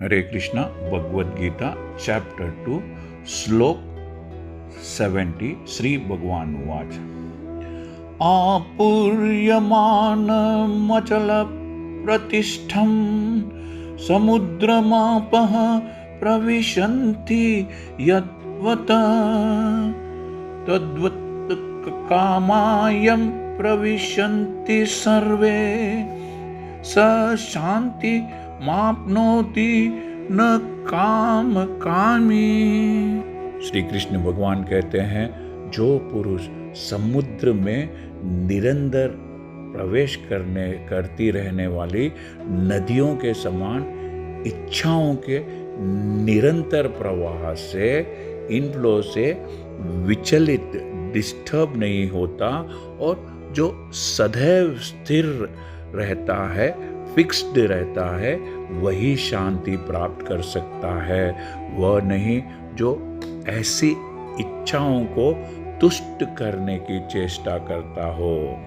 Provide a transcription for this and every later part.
हरे Krishna Bhagavad Gita chapter 2 श्लोक 70 श्री भगवान उवाच आपूर्यमानमचल प्रतिष्ठं समुद्रमापः प्रविशन्ति यद्वत् तद्वत् कामायं प्रविशन्ति सर्वे स शांति माप्नोति न काम कामी। श्री कृष्ण भगवान कहते हैं, जो पुरुष समुद्र में निरंतर प्रवेश करती रहने वाली नदियों के समान इच्छाओं के निरंतर प्रवाह से, इनफ्लो से विचलित, डिस्टर्ब नहीं होता और जो सदैव स्थिर रहता है, फिक्स्ड रहता है, वही शांति प्राप्त कर सकता है। वह नहीं जो ऐसी इच्छाओं को तुष्ट करने की चेष्टा करता हो।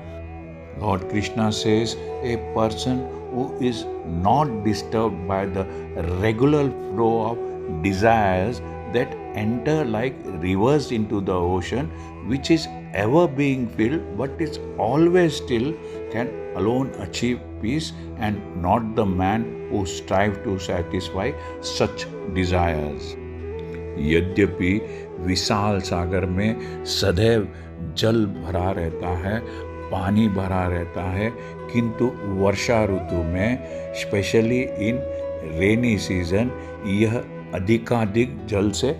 Lord Krishna says, a person who is not disturbed by the regular flow of desires that enter like rivers into the ocean, which is ever being filled but is always still, can alone achieve peace, and not the man who strives to satisfy such desires. यद्यपि विशाल सागर में सदैव जल भरा रहता है, पानी भरा रहता है, किंतु वर्षा ऋतु में स्पेशली इन रेनी सीजन यह अधिकाधिक जल से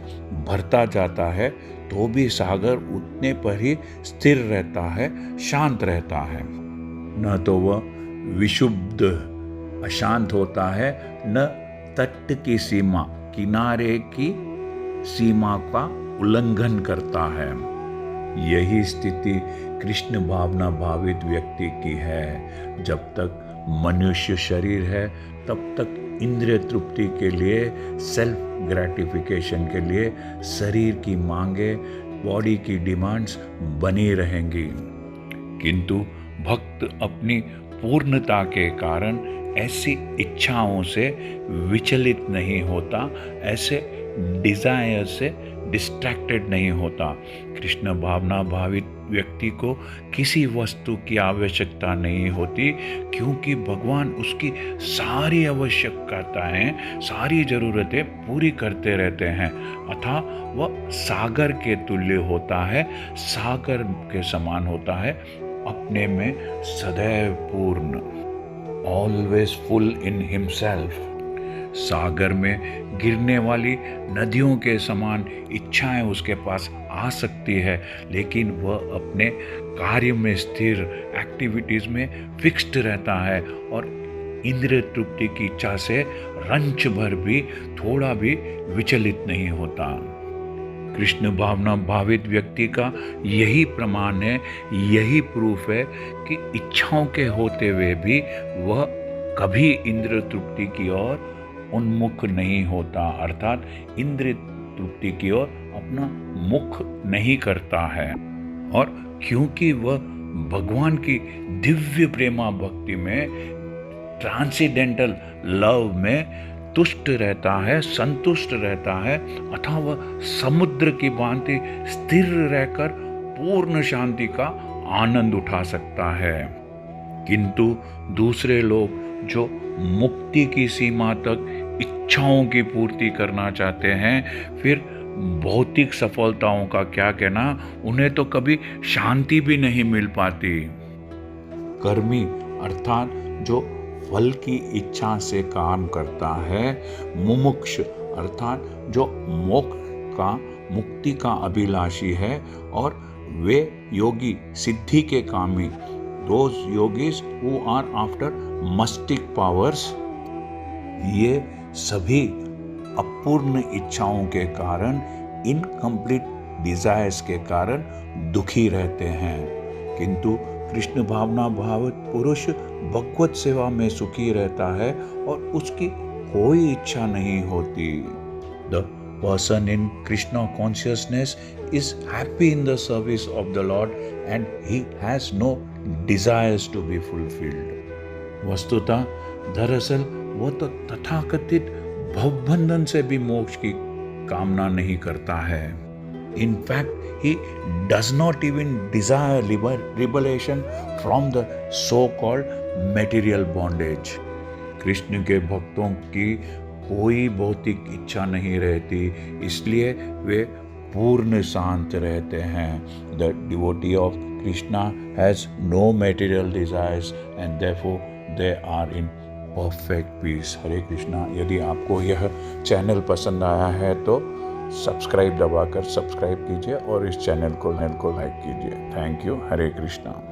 भरता जाता है, तो भी सागर उतने पर ही स्थिर रहता है, शांत रहता है। न तो वह विशुद्ध अशांत होता है, न तट की सीमा, किनारे की सीमा का उल्लंघन करता है। यही स्थिति कृष्ण भावना भावित व्यक्ति की है। जब तक मनुष्य शरीर है, तब तक इंद्रिय तृप्ति के लिए, सेल्फ ग्रेटिफिकेशन के लिए शरीर की मांगे, बॉडी की डिमांड्स बनी रहेंगी। किंतु भक्त अपनी पूर्णता के कारण ऐसी इच्छाओं से विचलित नहीं होता, ऐसे डिजायर से डिस्ट्रैक्टेड नहीं होता। कृष्ण भावना भावित व्यक्ति को किसी वस्तु की आवश्यकता नहीं होती, क्योंकि भगवान उसकी सारी आवश्यकताएं, सारी जरूरतें पूरी करते रहते हैं। अतः वह सागर के तुल्य होता है, सागर के समान होता है, अपने में सदैव पूर्ण, ऑलवेज फुल इन हिमसेल्फ। सागर में गिरने वाली नदियों के समान इच्छाएं उसके पास आ सकती है, लेकिन वह अपने कार्य में स्थिर, एक्टिविटीज में फिक्स्ड रहता है और इंद्रिय तृप्ति की इच्छा से रंच भर भी, थोड़ा भी विचलित नहीं होता। कृष्ण भावना भावित व्यक्ति का यही प्रमाण है, यही प्रूफ है कि इच्छाओं के होते हुए भी वह कभी इंद्रिय तृप्ति की ओर उन्मुख नहीं होता, अर्थात इंद्रिय तृप्ति की ओर अपना मुख नहीं करता है। और क्योंकि वह भगवान की दिव्य प्रेमा भक्ति में, ट्रांसेंडेंटल लव में तुष्ट रहता है, संतुष्ट रहता है, अतः वह समुद्र की भांति स्थिर रहकर पूर्ण शांति का आनंद उठा सकता है। किंतु दूसरे लोग जो मुक्ति की सीमा तक इच्छाओं की पूर्ति करना चाहते हैं, फिर भौतिक सफलताओं का क्या कहना, उन्हें तो कभी शांति भी नहीं मिल पाती। कर्मी अर्थात जो फल की इच्छा से काम करता है, मुमुक्ष अर्थात जो मोक्ष का, मुक्ति का अभिलाषी है, और वे योगी सिद्धि के कामी, those yogis who are after mystic powers, ये सभी अपूर्ण इच्छाओं के कारण, इनकम्प्लीट डिजायर्स के कारण दुखी रहते हैं। किंतु कृष्ण भावना भावित पुरुष भगवत सेवा में सुखी रहता है और उसकी कोई इच्छा नहीं होती। The person in Krishna consciousness is happy in the service of the Lord and he has no desires to be fulfilled. वस्तुतः दरअसल वो तो तथाकथित भवबंधन से भी मोक्ष की कामना नहीं करता है। In fact, he does not even desire liberation from the so-called material bondage. Krishna के भक्तों की कोई भौतिक इच्छा नहीं रहती, इसलिए वे पूर्ण शांत रहते हैं। The devotee of Krishna has no material desires and therefore they are in perfect peace. हरे कृष्णा। यदि आपको यह चैनल पसंद आया है तो सब्सक्राइब दबाकर सब्सक्राइब कीजिए और इस चैनल को लाइक कीजिए। Thank you. हरे कृष्णा।